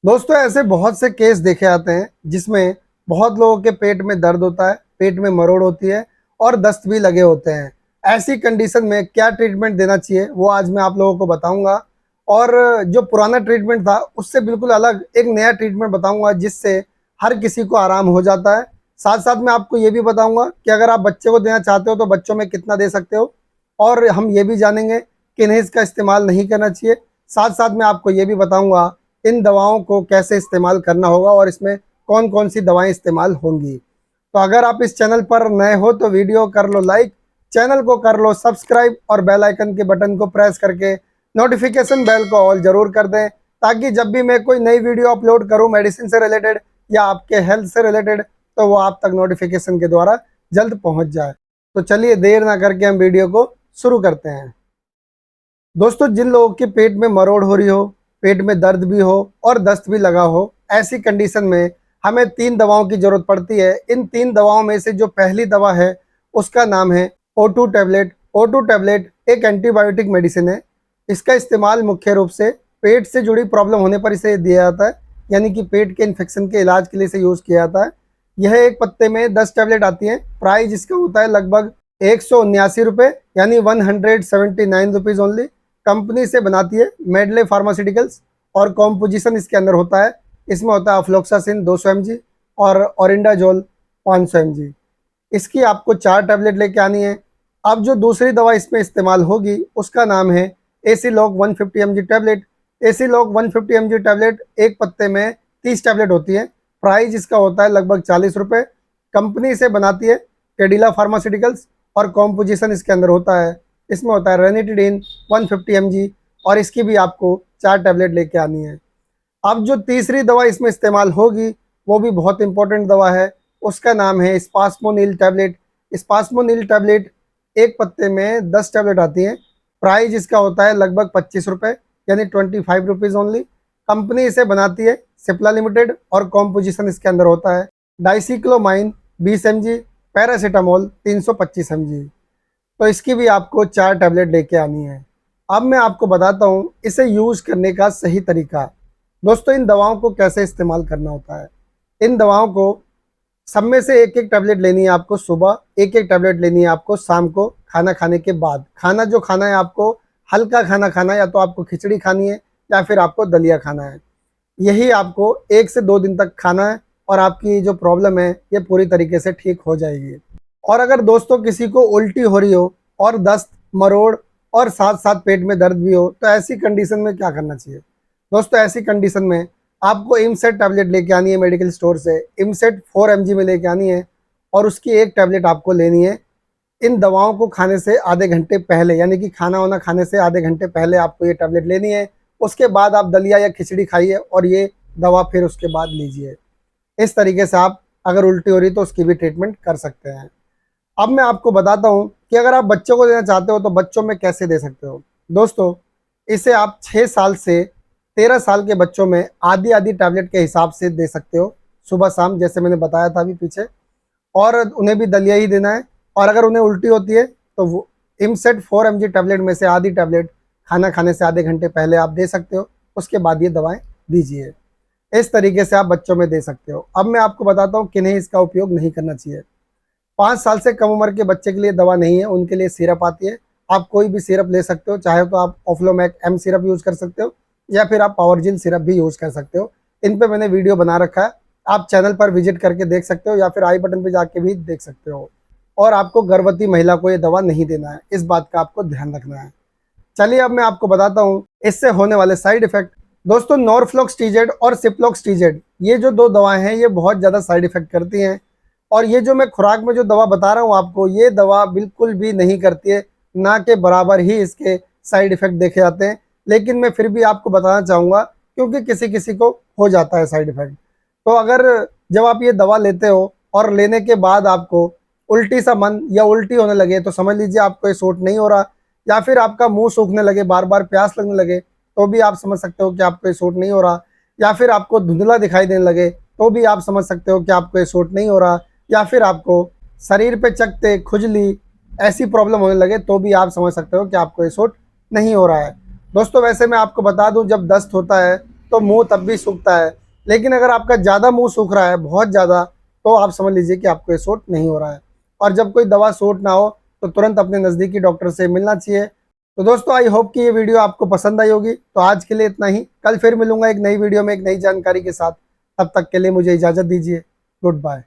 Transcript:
दोस्तों ऐसे बहुत से केस देखे आते हैं जिसमें बहुत लोगों के पेट में दर्द होता है, पेट में मरोड़ होती है और दस्त भी लगे होते हैं। ऐसी कंडीशन में क्या ट्रीटमेंट देना चाहिए वो आज मैं आप लोगों को बताऊंगा। और जो पुराना ट्रीटमेंट था उससे बिल्कुल अलग एक नया ट्रीटमेंट बताऊंगा जिससे हर किसी को आराम हो जाता है। साथ साथ मैं आपको ये भी बताऊंगा कि अगर आप बच्चे को देना चाहते हो तो बच्चों में कितना दे सकते हो, और हम ये भी जानेंगे कि इन्हें इसका इस्तेमाल नहीं करना चाहिए। साथ साथ मैं आपको ये भी बताऊंगा इन दवाओं को कैसे इस्तेमाल करना होगा और इसमें कौन कौन सी दवाएं इस्तेमाल होंगी। तो अगर आप इस चैनल पर नए हो तो वीडियो कर लो लाइक, चैनल को कर लो सब्सक्राइब और बेल आइकन के बटन को प्रेस करके नोटिफिकेशन बेल को ऑल जरूर कर दें, ताकि जब भी मैं कोई नई वीडियो अपलोड करूं मेडिसिन से रिलेटेड या आपके हेल्थ से रिलेटेड तो वो आप तक नोटिफिकेशन के द्वारा जल्द पहुंच जाए। तो चलिए देर ना करके हम वीडियो को शुरू करते हैं। दोस्तों जिन लोगों के पेट में मरोड़ हो रही हो, पेट में दर्द भी हो और दस्त भी लगा हो, ऐसी कंडीशन में हमें 3 दवाओं की जरूरत पड़ती है। इन 3 दवाओं में से जो पहली दवा है उसका नाम है O2 टैबलेट। O2 टैबलेट एक एंटीबायोटिक मेडिसिन है। इसका इस्तेमाल मुख्य रूप से पेट से जुड़ी प्रॉब्लम होने पर इसे दिया जाता है, यानी कि पेट के इन्फेक्शन के इलाज के लिए इसे यूज़ किया जाता है। यह एक पत्ते में 10 टैबलेट आती हैं। प्राइस इसका होता है लगभग 179 रुपये, यानी 179 रुपीज़ ओनली। कंपनी से बनाती है मेडले फार्मास्यूटिकल्स, और कॉम्पोजिशन इसके अंदर होता है, इसमें होता है अफ्लोक्सासिन 200 mg और ओरिंडाजोल 500 mg। इसकी आपको 4 टैबलेट लेके आनी है। अब जो दूसरी दवा इसमें इस्तेमाल होगी उसका नाम है Aciloc 150 mg tablet. Aciloc 150 mg tablet एक पत्ते में 30 टैबलेट होती है। प्राइस इसका होता है लगभग 40 रुपये। कंपनी से बनाती है कैडिला फार्मास्यूटिकल्स, और कॉम्पोजिशन इसके अंदर होता है, इसमें होता है रेनिटिडीन 150 mg, और इसकी भी आपको 4 टैबलेट लेके आनी है। अब जो तीसरी दवा इसमें इस्तेमाल होगी वो भी बहुत इंपॉर्टेंट दवा है, उसका नाम है स्पास्मोनिल टैबलेट। स्पास्मोनिल टैबलेट एक पत्ते में 10 टैबलेट आती हैं। प्राइस इसका होता है लगभग 25 रुपये, यानी 25 रुपीज़ ओनली। कंपनी इसे बनाती है सिप्ला लिमिटेड, और कॉम्पोजिशन इसके अंदर होता है डाइसिक्लोमाइन 20 mg, पैरासीटामोल 325 mg। तो इसकी भी आपको 4 टैबलेट लेके आनी है। अब मैं आपको बताता हूँ इसे यूज़ करने का सही तरीका। दोस्तों इन दवाओं को कैसे इस्तेमाल करना होता है। इन दवाओं को सब में से एक एक टैबलेट लेनी है आपको सुबह, एक एक टैबलेट लेनी है आपको शाम को खाना खाने के बाद। खाना जो खाना है आपको हल्का खाना खाना है, या तो आपको खिचड़ी खानी है या फिर आपको दलिया खाना है। यही आपको 1 से 2 दिन तक खाना है, और आपकी जो प्रॉब्लम है ये पूरी तरीके से ठीक हो जाएगी। और अगर दोस्तों किसी को उल्टी हो रही हो और दस्त, मरोड़ और साथ साथ पेट में दर्द भी हो, तो ऐसी कंडीशन में क्या करना चाहिए। दोस्तों ऐसी कंडीशन में आपको इमसेट टैबलेट लेके आनी है मेडिकल स्टोर से। इमसेट 4 mg में लेके आनी है, और उसकी एक टैबलेट आपको लेनी है। इन दवाओं को खाने से आधे घंटे पहले, यानी कि खाना वाना खाने से आधे घंटे पहले आपको ये टैबलेट लेनी है। उसके बाद आप दलिया या खिचड़ी खाइए और ये दवा फिर उसके बाद लीजिए। इस तरीके से आप अगर उल्टी हो रही तो उसकी भी ट्रीटमेंट कर सकते हैं। अब मैं आपको बताता हूँ कि अगर आप बच्चों को देना चाहते हो तो बच्चों में कैसे दे सकते हो। दोस्तों इसे आप 6 साल से 13 साल के बच्चों में आधी आधी टैबलेट के हिसाब से दे सकते हो, सुबह शाम, जैसे मैंने बताया था अभी पीछे। और उन्हें भी दलिया ही देना है। और अगर उन्हें उल्टी होती है तो वो इमसेट 4 mg टैबलेट में से आधी टैबलेट खाना खाने से आधे घंटे पहले आप दे सकते हो, उसके बाद ये दवाएं दीजिए। इस तरीके से आप बच्चों में दे सकते हो। अब मैं आपको बताता हूँ किन्हें इसका उपयोग नहीं करना चाहिए। 5 साल से कम उम्र के बच्चे के लिए दवा नहीं है, उनके लिए सिरप आती है। आप कोई भी सिरप ले सकते हो, चाहे तो आप ऑफ्लोमैक एम सिरप यूज़ कर सकते हो, या फिर आप पावरजिल सिरप भी यूज़ कर सकते हो। इन पे मैंने वीडियो बना रखा है, आप चैनल पर विजिट करके देख सकते हो, या फिर आई बटन पे जाके भी देख सकते हो। और आपको गर्भवती महिला को ये दवा नहीं देना है, इस बात का आपको ध्यान रखना है। चलिए अब मैं आपको बताता हूँ इससे होने वाले साइड इफेक्ट। दोस्तों नॉरफ्लॉक्सटिजेड और सिप्लॉक्सटिजेड ये जो 2 दवाएं हैं ये बहुत ज़्यादा साइड इफेक्ट करती हैं। और ये जो मैं खुराक में जो दवा बता रहा हूँ आपको, ये दवा बिल्कुल भी नहीं करती है, ना के बराबर ही इसके साइड इफेक्ट देखे जाते हैं। लेकिन मैं फिर भी आपको बताना चाहूँगा, क्योंकि किसी किसी को हो जाता है साइड इफेक्ट। तो अगर जब आप ये दवा लेते हो और लेने के बाद आपको उल्टी सा मन या उल्टी होने लगे तो समझ लीजिए आपको ये सूट नहीं हो रहा। या फिर आपका मुंह सूखने लगे, बार बार प्यास लगने लगे, तो भी आप समझ सकते हो कि आपको ये सूट नहीं हो रहा। या फिर आपको धुंधला दिखाई देने लगे तो भी आप समझ सकते हो कि आपको ये सूट नहीं हो रहा। या फिर आपको शरीर पे चकते, खुजली, ऐसी प्रॉब्लम होने लगे तो भी आप समझ सकते हो कि आपको ये सूट नहीं हो रहा है। दोस्तों वैसे मैं आपको बता दूं, जब दस्त होता है तो मुंह तब भी सूखता है। लेकिन अगर आपका ज़्यादा मुंह सूख रहा है, बहुत ज़्यादा, तो आप समझ लीजिए कि आपको ये सूट नहीं हो रहा है। और जब कोई दवा सूट ना हो तो तुरंत अपने नज़दीकी डॉक्टर से मिलना चाहिए। तो दोस्तों, आई होप कि ये वीडियो आपको पसंद आई होगी। तो आज के लिए इतना ही, कल फिर मिलूंगा एक नई वीडियो में एक नई जानकारी के साथ। तब तक के लिए मुझे इजाज़त दीजिए। Good bye.